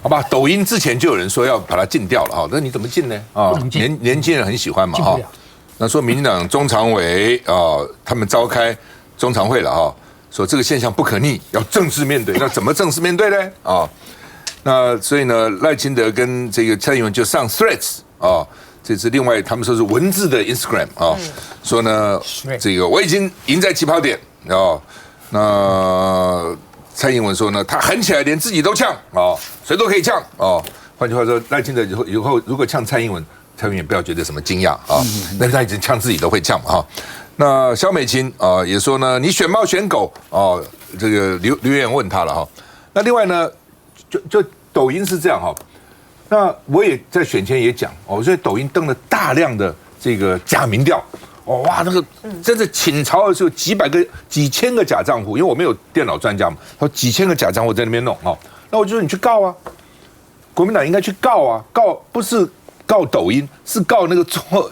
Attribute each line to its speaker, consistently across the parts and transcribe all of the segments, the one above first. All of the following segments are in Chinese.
Speaker 1: 好吧，抖音之前就有人说要把它禁掉了哈，那你怎么禁呢？啊，年轻人很喜欢嘛哈。那说民进党中常委他们召开中常会了哈，说这个现象不可逆，要正式面对。那怎么正式面对呢？啊，那所以呢，赖清德跟这个蔡英文就上 Threads 啊，这是另外他们说是文字的 Instagram 啊，说呢这个我已经赢在起跑点啊，那。蔡英文说呢，他狠起来连自己都呛谁都可以呛换句话说，赖清德以后如果呛蔡英文，蔡英文也不要觉得什么惊讶但他已经呛自己都会呛嘛那萧美琴也说呢，你选猫选狗这个留言问他了那另外呢，就抖音是这样那我也在选前也讲所以抖音登了大量的这个假民调。哇，那个真是倾巢而出，几千个假账户，因为我没有电脑专家嘛，他说几千个假账户在那边弄那我就说你去告啊，国民党应该去告啊，告不是告抖音，是告那个做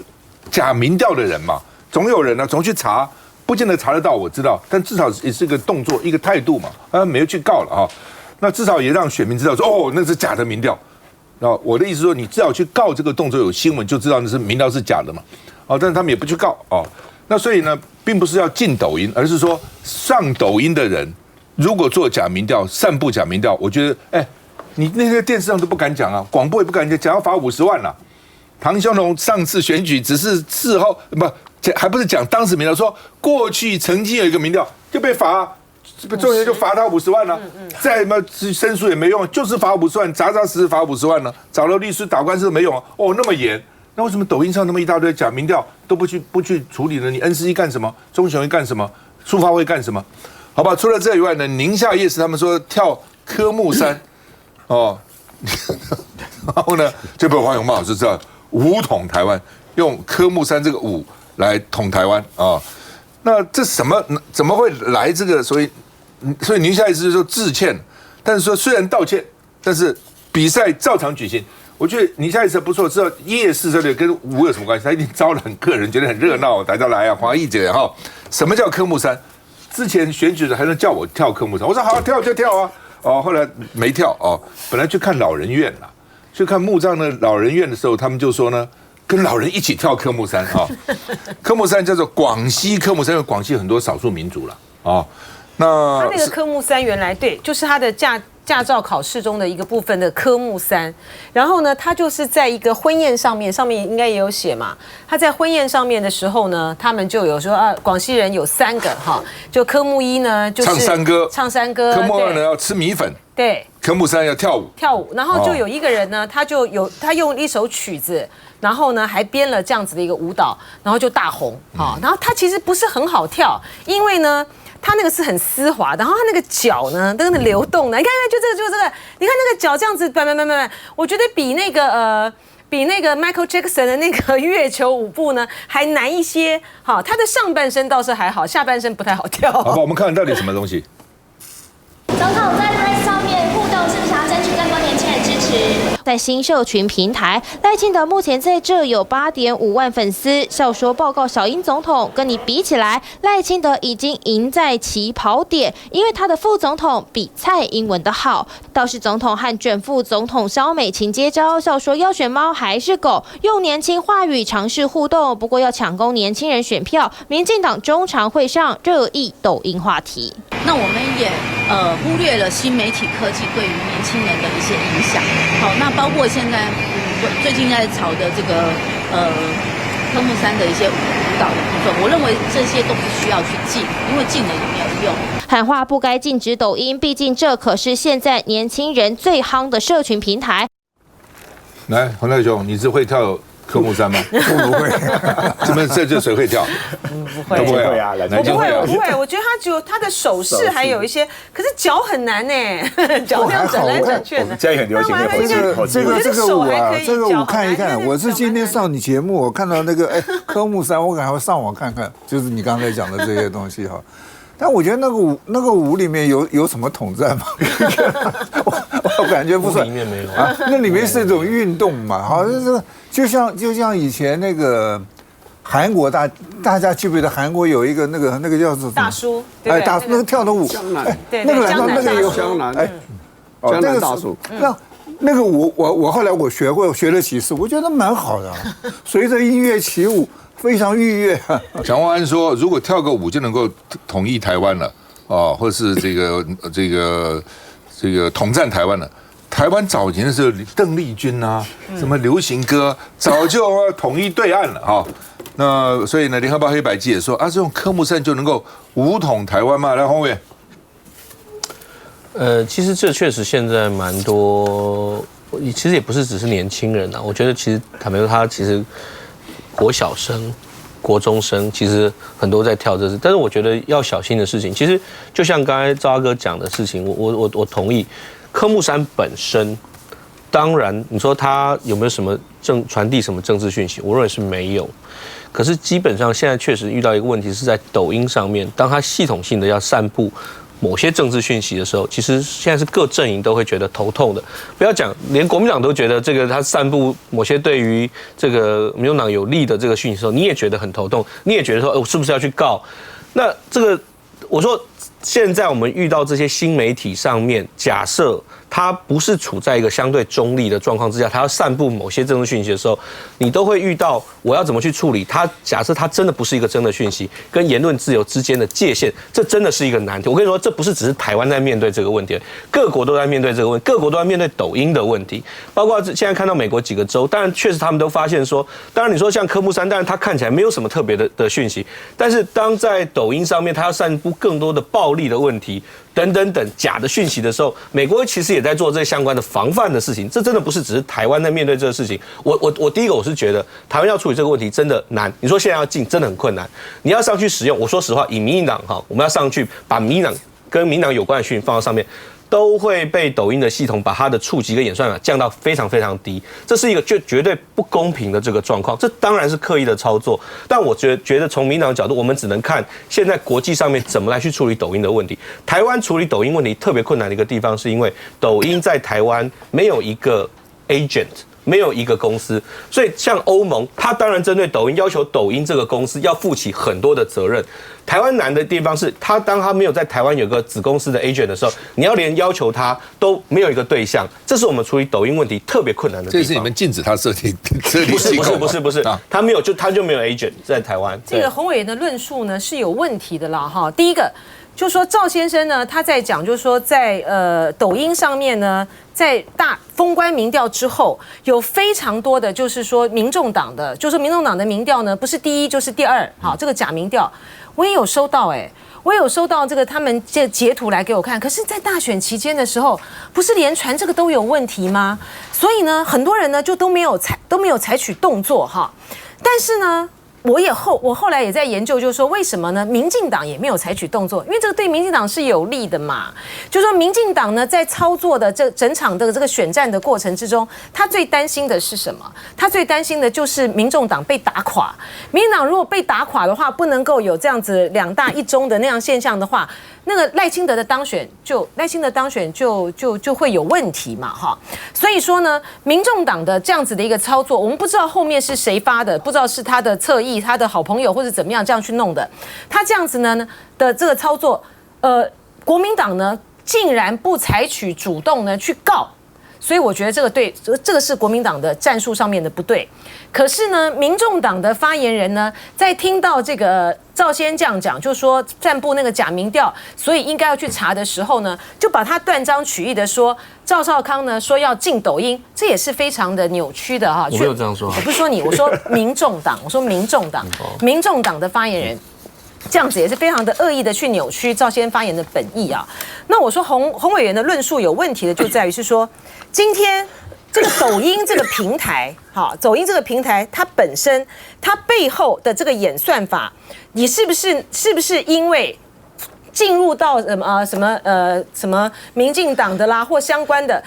Speaker 1: 假民调的人嘛，总有人总去查，不见得查得到，我知道，但至少也是一个动作，一个态度嘛，没有去告了那至少也让选民知道说那是假的民调。我的意思说，你至少去告这个动作有新闻，就知道那是民调是假的嘛。但是他们也不去告那所以呢，并不是要禁抖音，而是说上抖音的人如果做假民调、散布假民调，我觉得你那些电视上都不敢讲广播也不敢讲，要罚50万唐湘龙上次选举只是事后还不是讲当时民调，说过去曾经有一个民调就被罚。中间就罚他50万了，再申诉也没用，就是罚50万，扎实罚50万了。找了律师打官司都没用那么严，那为什么抖音上那么一大堆假民调都不去处理呢？你 NCC 干什么？中选会干什么？书发会干什么？好吧，除了这以外呢，宁夏夜市他们说跳科目三然后呢就被黄永茂就知道武统台湾，用科目三这个武来统台湾那这怎么会来这个？所以宁夏夜市就说致歉，但是说虽然道歉，但是比赛照常举行。我觉得宁夏夜市不错，知道夜市这里跟武有什么关系？他一定招揽客人，觉得很热闹，大家来黄奕姐什么叫科目三？之前选举的还能叫我跳科目三，我说好跳就跳后来没跳本来去看老人院啦，去看木栅的老人院的时候，他们就说呢。跟老人一起跳科目三科目三叫做广西科目三，因为广西很多少数民族了那
Speaker 2: 他那个科目三原来对，就是他的驾照考试中的一个部分的科目三。然后呢，他就是在一个婚宴上面应该也有写嘛。他在婚宴上面的时候呢，他们就有说广西人有3个就科目1呢就是唱山歌，
Speaker 1: 科目2呢要吃米粉，
Speaker 2: 对，
Speaker 1: 科目3要跳舞，
Speaker 2: 然后就有一个人呢，他用一首曲子。然后呢，还编了这样子的一个舞蹈，然后就大红然后他其实不是很好跳，因为呢，他那个是很丝滑，然后他那个脚呢，那个流动的，你看，就这个，你看那个脚这样子，我觉得比那个 Michael Jackson 的那个月球舞步呢还难一些。他的上半身倒是还好，下半身不太好跳。
Speaker 1: 好吧，我们看到底什么东西？
Speaker 3: 总统在 Threads 上面互动，是不是想要争取更多年轻人支持？
Speaker 4: 在新社群平台，赖清德目前在这有8.5万粉丝。笑说报告小英总统，跟你比起来，赖清德已经赢在起跑点，因为他的副总统比蔡英文的好。倒是总统和准副总统萧美琴接招，笑说要选猫还是狗，用年轻话语尝试互动，不过要抢攻年轻人选票。民进党中常会上热议抖音话题。
Speaker 5: 那我们也忽略了新媒体科技对于年轻人的一些影响。好，那包括现在最近在炒的这个科目3的一些舞蹈的部分，我认为这些都不需要去禁，因为禁了也没有用。
Speaker 4: 喊话不该禁止抖音，毕竟这可是现在年轻人最夯的社群平台。
Speaker 1: 来，洪大雄，你是会跳科目3吗？
Speaker 6: 不会，
Speaker 1: 这谁会跳？
Speaker 2: 不会，
Speaker 1: 不会
Speaker 6: 啊，
Speaker 2: 我不会，我觉得他的手势还有一些，可是脚很难呢，脚这样整来整去的。
Speaker 6: 现在很流行
Speaker 7: 这个舞啊，这个舞看一看。我是今天上你节目，我看到那个科目3，我赶快上网看看，就是你刚才讲的这些东西但我觉得那个舞里面有什么统战吗？我感觉不算。里面没有那里面是一种运动嘛，好像是就像以前那个韩国大家记不记得韩国有一个那个叫做
Speaker 2: 大叔，
Speaker 7: 那个跳的舞，
Speaker 2: 对，
Speaker 7: 那个
Speaker 2: 江南
Speaker 7: 那个有
Speaker 6: 江南大叔。
Speaker 7: 那个我后来我学了几次，我觉得蛮好的，随着音乐起舞，非常愉悦。
Speaker 1: 蒋万安说，如果跳个舞就能够统一台湾了，或者是这个统战台湾了。台湾早年的时候，邓丽君啊，什么流行歌，早就统一对岸了哈。那所以呢，联合报黑白记也说啊，这种科目三就能够武统台湾吗？来，洪伟。
Speaker 6: 其实这确实现在蛮多，其实也不是只是年轻人啊。我觉得其实坦白说，他其实国小生、国中生其实很多在跳这事，但是我觉得要小心的事情，其实就像刚才赵阿哥讲的事情，我同意。科目三本身，当然你说它有没有什么传递什么政治讯息，我认为是没有。可是基本上现在确实遇到一个问题，是在抖音上面，当它系统性的要散布某些政治讯息的时候，其实现在是各阵营都会觉得头痛的。不要讲，连国民党都觉得这个他散布某些对于这个民众党有利的这个讯息的时候，你也觉得很头痛，你也觉得说，我是不是要去告？那这个我说。现在我们遇到这些新媒体上面，假设它不是处在一个相对中立的状况之下，它要散布某些政治讯息的时候，你都会遇到我要怎么去处理它。假设它真的不是一个真的讯息，跟言论自由之间的界限，这真的是一个难题。我跟你说，这不是只是台湾在面对这个问题，各国都在面对这个问题，各国都在面对抖音的问题。包括现在看到美国几个州，当然确实他们都发现说，当然你说像科目三，当然它看起来没有什么特别的讯息，但是当在抖音上面它要散布更多的暴力的问题等等等假的讯息的时候，美国其实也在做这相关的防范的事情。这真的不是只是台湾在面对这个事情。我第一个我是觉得台湾要处理这个问题真的难。你说现在要进真的很困难，你要上去使用。我说实话，以民进党我们要上去把民进党跟民党有关的讯息放到上面。都会被抖音的系统把它的触及跟演算法降到非常非常低，这是一个绝对不公平的这个状况。这当然是刻意的操作，但我觉得从民党的角度，我们只能看现在国际上面怎么来去处理抖音的问题。台湾处理抖音问题特别困难的一个地方，是因为抖音在台湾没有一个 agent。没有一个公司，所以像欧盟，它当然针对抖音要求抖音这个公司要负起很多的责任。台湾难的地方是，当他没有在台湾有个子公司的 agent 的时候，你要连要求他都没有一个对象，这是我们处理抖音问题特别困难的地方。
Speaker 1: 这是你们禁止他设立机构？
Speaker 6: 不是，他没有他就没有 agent 在台湾。
Speaker 2: 这个洪委员的论述呢是有问题的啦哈。第一个。就说赵先生呢，他在讲，就是说在抖音上面呢，在封关民调之后，有非常多的，就是说民众党的，就是民众党的民调呢，不是第一就是第二，好，这个假民调我也有收到我有收到这个他们这截图来给我看，可是，在大选期间的时候，不是连传这个都有问题吗？所以呢，很多人呢就都没有采取动作哈，但是呢。我后来也在研究，就是说为什么呢？民进党也没有采取动作，因为这个对民进党是有利的嘛。就是说民进党呢，在操作的整场的这个选战的过程之中，他最担心的是什么？他最担心的就是民众党被打垮。民进党如果被打垮的话，不能够有这样子2大1中的那样现象的话，那个赖清德的当选就会有问题嘛哈。所以说呢，民众党的这样子的一个操作，我们不知道后面是谁发的，不知道是他的侧翼。他的好朋友或者怎么样这样去弄的，他这样子呢的这个操作，国民党呢竟然不采取主动呢去告，所以我觉得这个是国民党的战术上面的不对。可是呢，民众党的发言人呢，在听到这个赵先生这样讲，就说散布那个假民调，所以应该要去查的时候呢，就把他断章取义的说赵少康呢说要禁抖音，这也是非常的扭曲的哈。
Speaker 6: 我没有这样说，
Speaker 2: 我不是说你，我说民众党，民众党的发言人。这样子也是非常的恶意的去扭曲赵先生发言的本意啊。那我说洪委员的论述有问题的就在于是说，今天这个抖音这个平台，抖音这个平台它本身它背后的这个演算法，你是不是因为进入到什么民进党的啦或相关的，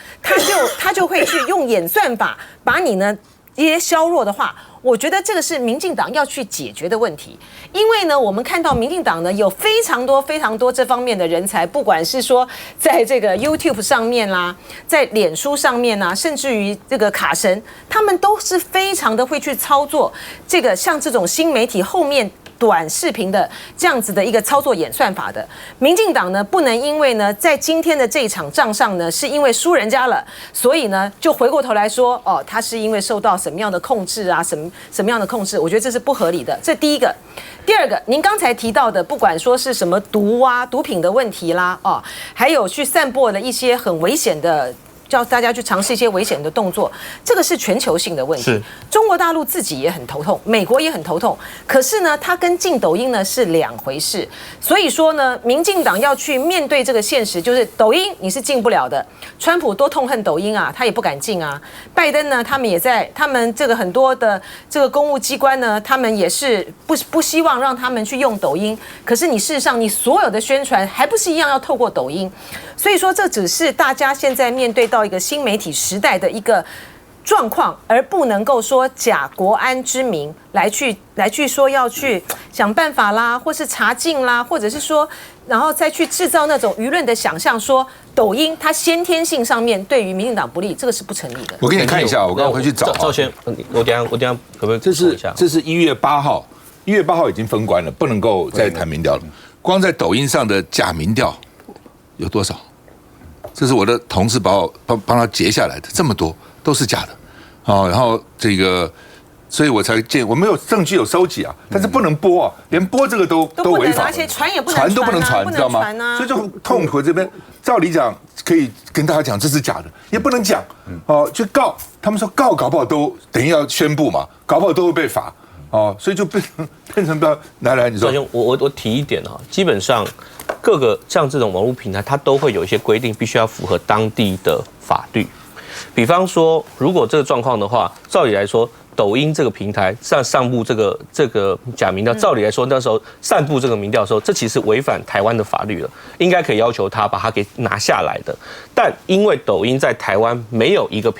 Speaker 2: 他就会去用演算法把你呢一些削弱的话。我觉得这个是民进党要去解决的问题，因为呢，我们看到民进党呢有非常多这方面的人才，不管是说在这个 YouTube 上面啦，在脸书上面啦，甚至于这个卡神，他们都是非常的会去操作这个像这种新媒体后面短视频的这样子的一个操作演算法的。民进党呢，不能因为呢在今天的这一场仗上呢，是因为输人家了，所以呢就回过头来说，哦，他是因为受到什么样的控制啊，什么样的控制？我觉得这是不合理的。这第一个。第二个，您刚才提到的，不管说是什么毒品的问题啦，哦，还有去散播了一些很危险的。叫大家去尝试一些危险的动作，这个是全球性的问题。中国大陆自己也很头痛，美国也很头痛。可是呢，它跟禁抖音呢是两回事。所以说呢，民进党要去面对这个现实，就是抖音你是禁不了的。川普多痛恨抖音啊，他也不敢禁啊。拜登呢，他们这个很多的这个公务机关呢，他们也是不希望让他们去用抖音。可是你事实上，你所有的宣传还不是一样要透过抖音。所以说，这只是大家现在面对到一个新媒体时代的一个状况，而不能够说假国安之名来去说要去想办法啦，或是查禁啦，或者是说，然后再去制造那种舆论的想象，说抖音它先天性上面对于民进党不利，这个是不成立的。
Speaker 1: 我给你看一下，我刚刚回去找。
Speaker 6: 赵先，我等一下可不可以
Speaker 1: 这是1月8号，1月8号已经封关了，不能够再谈民调了。光在抖音上的假民调有多少？这是我的同事帮他截下来的，这么多都是假的，然后这个，所以我才我没有证据有收集啊，但是不能播啊，连播这个都违法，
Speaker 2: 而且传也不能
Speaker 1: 传都不能传，知道吗？所以就痛苦这边，照理讲可以跟大家讲这是假的，也不能讲，去告，他们说告搞不好都等于要宣布嘛，搞不好都会被罚。所以就变成不要来，你说。
Speaker 6: 我提一点哈，基本上各个像这种网络平台，它都会有一些规定，必须要符合当地的法律。比方说，如果这个状况的话，照理来说，抖音这个平台上布这个假民调，照理来说那时候散布这个民调的时候，这其实违反台湾的法律了，应该可以要求他把它给拿下来的。但因为抖音在台湾没有一个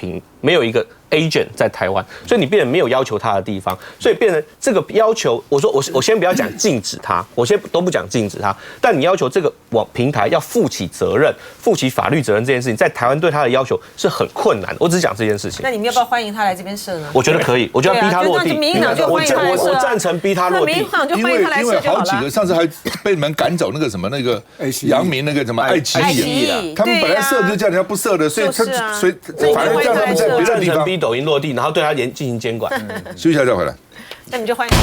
Speaker 6: agent 在台湾，所以你变成没有要求他的地方，所以变成这个要求。我先不要讲禁止他，我先都不讲禁止他，但你要求这个平台要负起责任、负起法律责任这件事情，在台湾对他的要求是很困难的。我只是讲这件事情。
Speaker 2: 那你们要不要欢迎他来这边设呢？
Speaker 6: 我觉得可以，我觉得要逼他落地。我赞成逼他落地，
Speaker 2: 因为
Speaker 1: 好几个上次还被你们赶走那个什么那个阳明那个什么爱奇艺，他们本来设就叫人家不设的，所以反而叫他们在别的地方。
Speaker 6: 抖音落地，然后对他进行监管。
Speaker 1: 休息一下再回来。
Speaker 2: 那你就欢迎。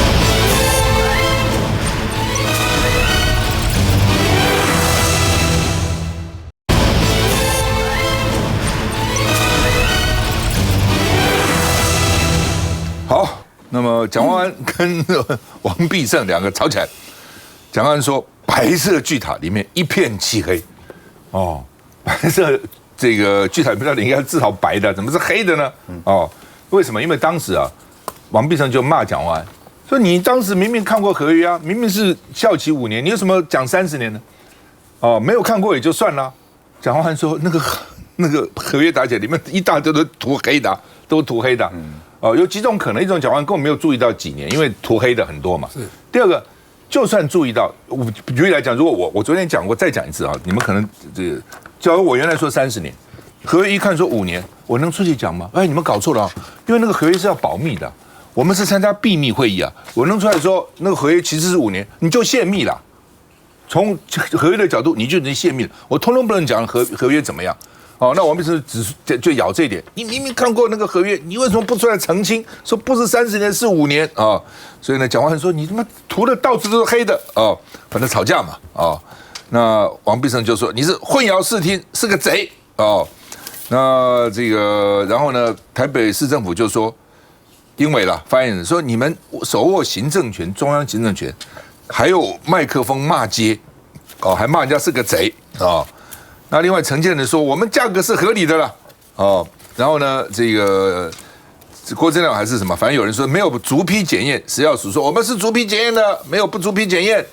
Speaker 1: 好，那么蒋万安跟王必胜两个吵起来。蒋万安说，白色巨塔里面一片漆黑。白色。这个巨塔不知道你应该至少白的，怎么是黑的呢？为什么？因为当时啊，王必胜就骂蒋万安，说你当时明明看过合约啊，明明是效期5年，你有什么讲30年呢？没有看过也就算了。蒋万安说那个合约打起来里面一大堆都涂黑的，都涂黑的。有几种可能，一种蒋万安根本没有注意到几年，因为涂黑的很多嘛。第二个，就算注意到，举例来讲，如果我昨天讲过，再讲一次啊，你们可能这个。假如我原来说30年，合约一看说5年，我能出去讲吗？你们搞错了啊！因为那个合约是要保密的，我们是参加闭密会议啊。我能出来说那个合约其实是5年，你就泄密了。从合约的角度，你就能泄密了。我通通不能讲合约怎么样。那王必胜就咬这一点。你明明看过那个合约，你为什么不出来澄清？说不是30年是5年啊？所以呢，蒋万安说你他妈涂的到处都是黑的反正吵架嘛那王必胜就说你是混淆视听，是个贼那这个，然后呢，台北市政府就说，英伟啦发言人说你们手握行政权，中央行政权，还有麦克风骂街还骂人家是个贼那另外陈建仁说我们价格是合理的啦然后呢，这个郭正亮还是什么，反正有人说没有逐批检验，食药署说我们是逐批检验的，没有不逐批检验。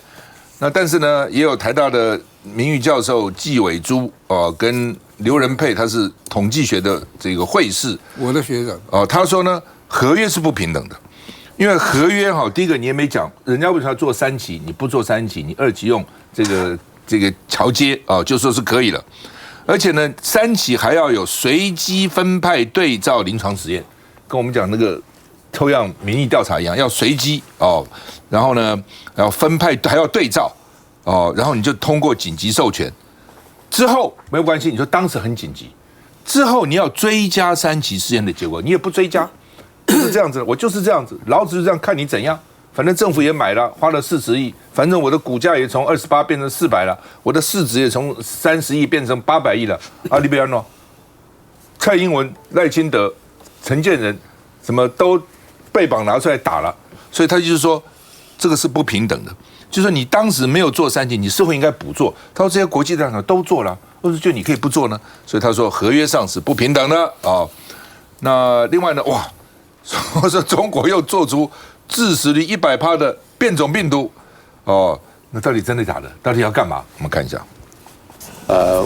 Speaker 1: 那但是呢，也有台大的名誉教授纪伟珠跟刘仁佩，他是统计学的这个会士，
Speaker 7: 我的学长
Speaker 1: 他说呢，合约是不平等的，因为合约第一个你也没讲，人家为什么要做3期，你不做3期，你2期用这个桥接就说是可以了，而且呢3期还要有随机分派对照临床实验，跟我们讲那个抽样民意调查一样，要随机然后呢，然后分派还要对照，然后你就通过紧急授权，之后没有关系，你说当时很紧急，之后你要追加3期试验的结果，你也不追加，就是这样子，我就是这样子，老子就这样看你怎样。反正政府也买了，花了40亿，反正我的股价也从28变成400了，我的市值也从30亿变成800亿了。你不要弄，蔡英文、赖清德、陈建仁，什么都被绑拿出来打了，所以他就是说，这个是不平等的，就是说你当时没有做3期，你是否应该补做？他说这些国际大厂都做了，为什么就你可以不做呢？所以他说合约上是不平等的啊。那另外呢，哇，说中国又做出致死率100%的变种病毒，那到底真的假的？到底要干嘛？我们看一下。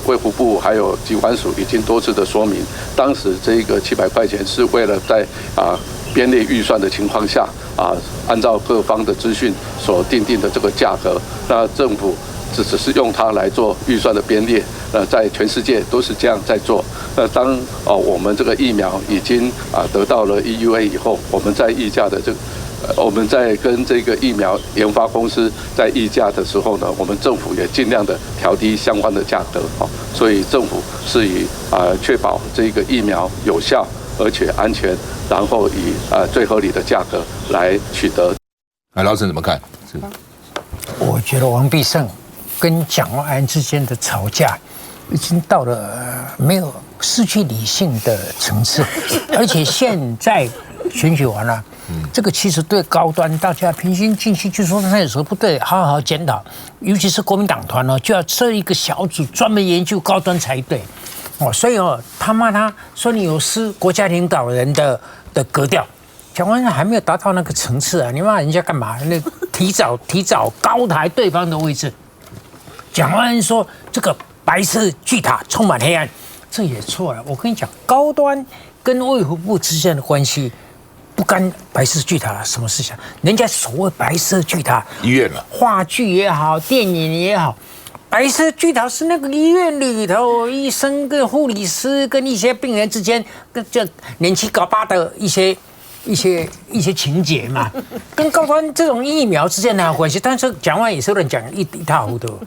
Speaker 8: 卫福部还有疾管署已经多次的说明，当时这个700块钱是为了在编列预算的情况下按照各方的资讯所定的这个价格，那政府只是用它来做预算的编列，在全世界都是这样在做。那当我们这个疫苗已经得到了 EUA 以后，我们在议价的我们在跟这个疫苗研发公司在议价的时候呢，我们政府也尽量的调低相关的价格，所以政府是以确保这个疫苗有效而且安全，然后以最合理的价格来取得。
Speaker 1: 老沈怎么看？
Speaker 9: 我觉得王必胜跟蒋万安之间的吵架已经到了没有失去理性的层次，而且现在选举完了。这个其实对高端大家平心静气，就说他有时候不对，好好检讨。尤其是国民党团就要设一个小组专门研究高端才对。所以他骂他说你有失国家领导人的格调。蒋万安还没有达到那个层次啊！你骂人家干嘛？那提早高抬对方的位置。蒋万安说这个白色巨塔充满黑暗，这也错了。我跟你讲，高端跟卫福部之间的关系。不干白色巨塔什么事情？人家所谓白色巨塔，
Speaker 1: 医院了，
Speaker 9: 话剧也好，电影也好，白色巨塔是那个医院里头医生跟护理师跟一些病人之间，跟这年轻搞巴的一些情节嘛，跟高端这种疫苗之间哪有关系？但是蒋万也是乱讲一塌糊涂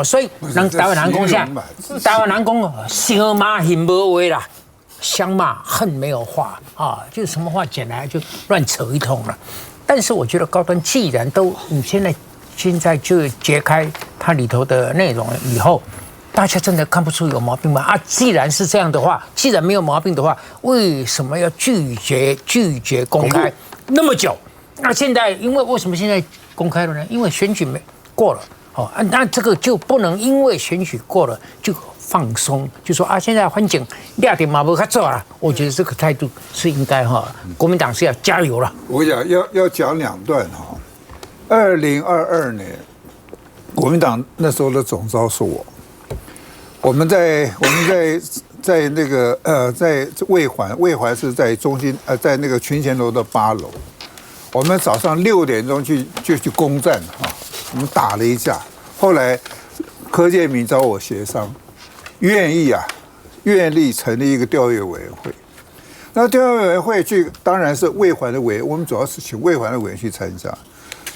Speaker 9: 所以让台湾人讲下，台湾人讲相骂恨无话啦。相骂恨没有话就什么话捡来就乱扯一通了。但是我觉得高端既然你现在就揭开它里头的内容以后，大家真的看不出有毛病吗？既然是这样的话，既然没有毛病的话，为什么要拒绝公开那么久？那现在为什么现在公开了呢？因为选举没过了那这个就不能因为选举过了就。放松，就说现在环境亮点嘛不较做了，我觉得这个态度是应该国民党是要加油了。
Speaker 7: 我讲要讲2段2022年，国民党那时候的总召是我们在那个在卫环是在中心在那个群贤楼的8楼，我们早上6点钟就去攻占我们打了一架，后来柯建铭找我协商。愿力成立一个调阅委员会，那调阅委员会当然是卫环的委员，我们主要是请卫环的委员去参加。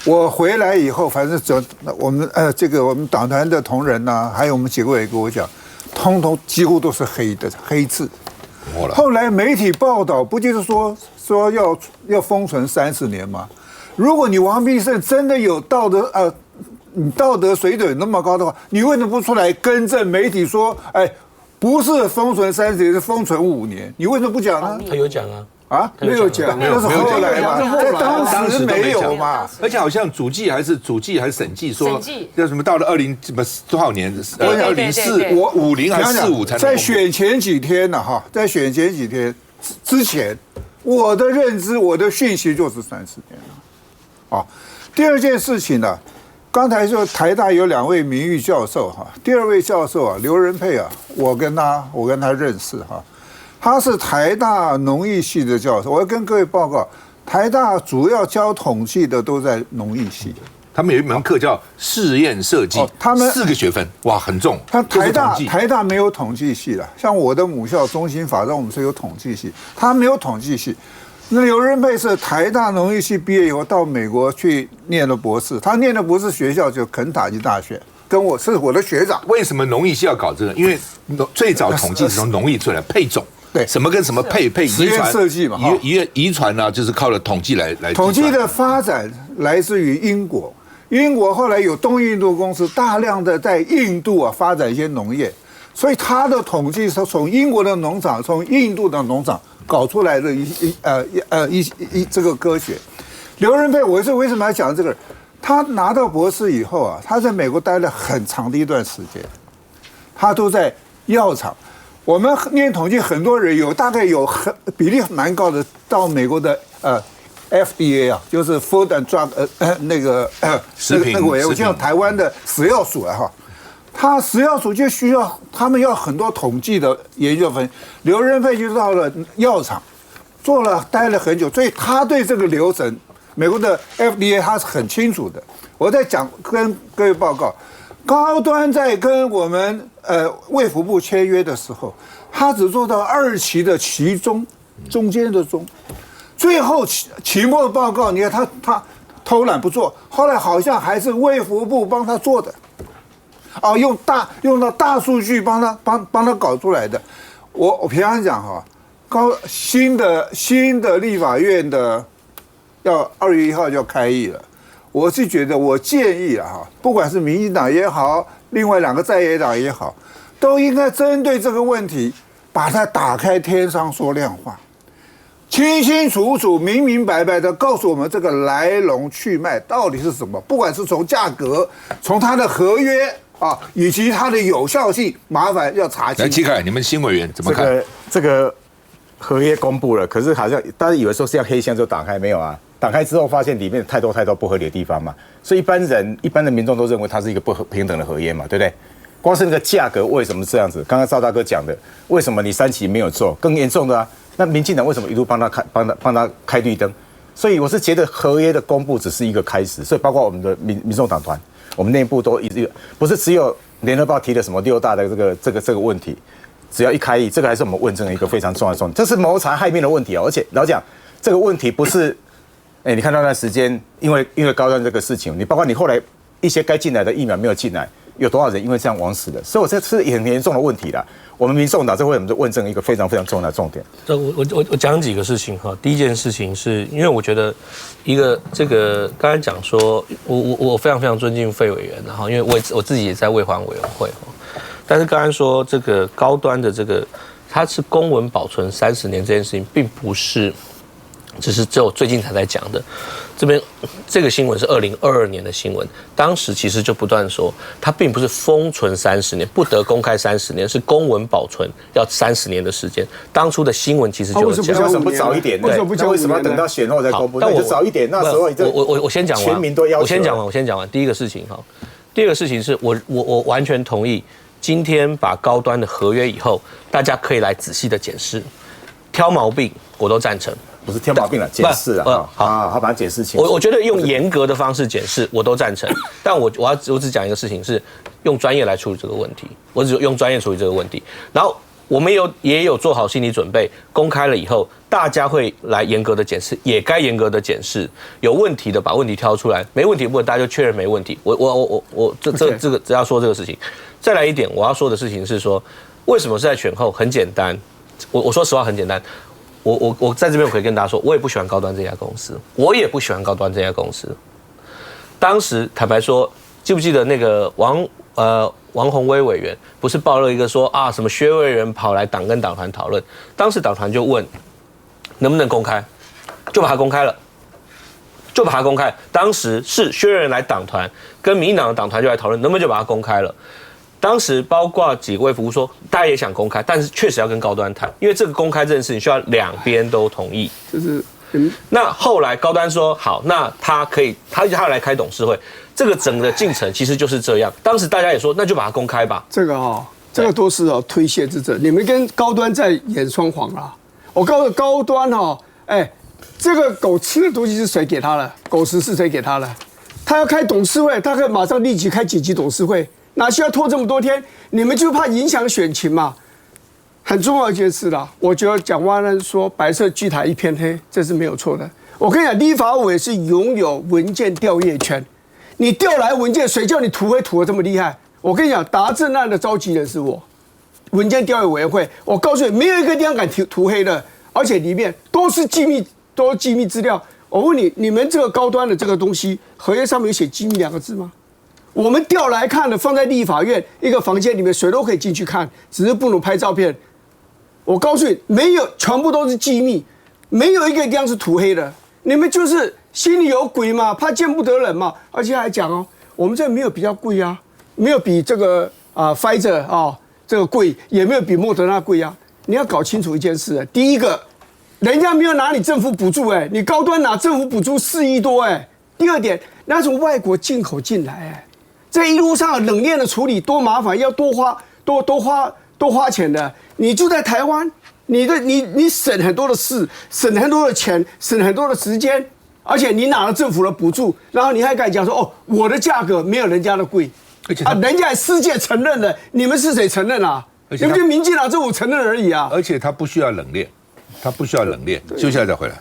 Speaker 7: 我回来以后，反正我们我们党团的同仁还有我们几个委员跟我讲，通通几乎都是黑字。后来媒体报道不就是说要封存30年吗？如果你王必胜真的有你道德水准那么高的话，你为什么不出来更正媒体说，不是封存30年，是封存5年？你为什么不讲呢？
Speaker 6: 他有讲
Speaker 7: 没有讲，那是后来嘛，在当时没有嘛。
Speaker 1: 而且好像主计还是审计说，叫什么到了多少年？2050还是45才能？
Speaker 7: 在选前几天在选前几天之前，我的认知、我的讯息就是30年了。第二件事情呢？刚才说台大有2位名誉教授第2位教授刘仁佩我跟他认识他是台大农艺系的教授。我要跟各位报告，台大主要教统计的都在农艺系。
Speaker 1: 他们有一门课叫实验设计，他们4个学分，哇，很重。台大没有统计系了，像我的母校中兴法政我们是有统计系，他没有统计系。
Speaker 7: 那刘仁佩是台大农艺系毕业以后到美国去念了博士，他念的博士学校就肯塔基大学，跟我是我的学长。
Speaker 1: 为什么农艺系要搞这个？因为最早统计是从农艺出来，配种。
Speaker 7: 对，
Speaker 1: 什么跟什么配
Speaker 7: 实验设计嘛，
Speaker 1: 遗传呢，就是靠了统计来。
Speaker 7: 统计的发展来自于英国，英国后来有东印度公司大量的在印度啊发展一些农业，所以他的统计是从英国的农场、从印度的农场搞出来的这个科学。刘仁佩，我是为什么要讲这个？他拿到博士以后啊，他在美国待了很长的一段时间，他都在药厂。我们念统计，很多人大概有比例蛮高的到美国的FDA 啊，就是 Food and Drug
Speaker 1: 食品
Speaker 7: 那个委员会，像台湾的食药署啊哈，他食药署就需要他们要很多统计的研究分析。刘仁佩就到了药厂，待了很久，所以他对这个流程，美国的 FDA 他是很清楚的。我在跟各位报告。高端在跟我们卫福部签约的时候，他只做到2期的期中间的中，最后期末报告，你看他偷懒不做，后来好像还是卫福部帮他做的，用到大数据帮他搞出来的。我平常讲哈，新的立法院的要2月1号就要开议了。我是觉得，我建议啊，不管是民进党也好，另外2个在野党也好，都应该针对这个问题，把它打开天窗说亮话，清清楚楚、明明白白的告诉我们这个来龙去脉到底是什么。不管是从价格、从它的合约啊，以及它的有效性，麻烦要查清。
Speaker 1: 来，齐凯，你们新委员怎么看？
Speaker 10: 这个合约公布了，可是好像大家以为说是要黑箱就打开，没有啊？打开之后发现里面太多不合理的地方嘛，所以一般的民众都认为它是一个不平等的合约嘛，对不对？光是那个价格为什么这样子？刚刚赵大哥讲的，为什么你3期没有做？更严重的啊，那民进党为什么一路帮他开绿灯？所以我是觉得合约的公布只是一个开始，所以包括我们的民众党团，我们内部都不是只有联合报提的什么6大的这个问题，只要一开议，这个还是我们问政的一个非常重要的重点，这是谋财害命的问题啊！而且老讲这个问题不是。你看那段时间，因为高端这个事情，你包括你后来一些该进来的疫苗没有进来，有多少人因为这样枉死的？所以我这是很严重的问题啦。我们民众党这会我们就问政一个非常非常重要的重点。
Speaker 6: 我讲几个事情哈。第一件事情是因为我觉得这个刚才讲说，我非常非常尊敬费委员，然后因为我自己也在卫环委员会，但是刚才说这个高端的这个它是公文保存30年这件事情，并不是。只是只有最近才在讲的，这个新闻是2022年的新闻，当时其实就不断说，它并不是封存30年，不得公开30年，是公文保存要30年的时间。当初的新闻其实就讲，
Speaker 10: 为什么不早一点？对，为什么要等到选后再公布？那就早一点，那时候
Speaker 6: 我先讲完，
Speaker 10: 全民都要求。
Speaker 6: 我先讲完第一个事情哈。第二个事情是我完全同意，今天把高端的合约以后，大家可以来仔细的检视，挑毛病我都赞成。
Speaker 10: 不是挑毛病了，检视了。好，把它解释清楚。
Speaker 6: 我觉得用严格的方式检视，我都赞成。但我只讲一个事情，是用专业来处理这个问题。我只用专业处理这个问题。然后我们也有做好心理准备，公开了以后，大家会来严格的检视，也该严格的检视。有问题的把问题挑出来，没问题的部分大家就确认没问题。这个只要说这个事情。再来一点，我要说的事情是说，为什么是在选后？很简单，我说实话很简单。我在这边我可以跟大家说，我也不喜欢高端这家公司，当时坦白说，记不记得那个王宏威委员不是爆了一个说啊什么薛委员跑来跟党团讨论，当时党团就问能不能公开，就把它公开了。当时是薛委员来党团，跟民进党的党团就来讨论，能不能就把它公开了。当时包括几位服务说，大家也想公开，但是确实要跟高端谈，因为这个公开这件事情需要2边都同意。那后来高端说好，那他要来开董事会，这个整个进程其实就是这样。当时大家也说，那就把它公开吧。
Speaker 11: 这个都是推卸之责，你们跟高端在演双簧啦。我告诉高端这个狗吃的东西是谁给他的？狗食是谁给他的？他要开董事会，他可以马上立即开紧急董事会。哪需要拖这么多天？你们就怕影响选情嘛？很重要一件事啦，我觉得蒋万安说白色巨塔一片黑，这是没有错的。我跟你讲，立法委是拥有文件调阅权，你调来文件，谁叫你涂黑涂得这么厉害？我跟你讲，达正案的召集人是我，文件调阅委员会，我告诉你，没有一个地方敢涂黑的，而且里面都是机密资料。我问你，你们这个高端的这个东西，合约上面有写机密2个字吗？我们调来看的，放在立法院一个房间里面，谁都可以进去看，只是不能拍照片。我告诉你，没有，全部都是机密，没有一个地方是涂黑的。你们就是心里有鬼嘛，怕见不得人嘛。而且还讲哦，我们这没有比较贵啊，没有比这个Pfizer 这个贵，也没有比莫德纳贵啊。你要搞清楚一件事，第一个，人家没有拿你政府补助你高端拿政府补助4亿多第二点，那从外国进口进来这一路上冷链的处理多麻烦，要多花钱的。你住在台湾，你省很多的事，省很多的钱，省很多的时间，而且你拿了政府的补助，然后你还敢讲说我的价格没有人家的贵，而且人家世界承认了，你们是谁承认啊？你们就民进党政府承认而已啊。
Speaker 1: 而且它不需要冷链，休息一下再回来。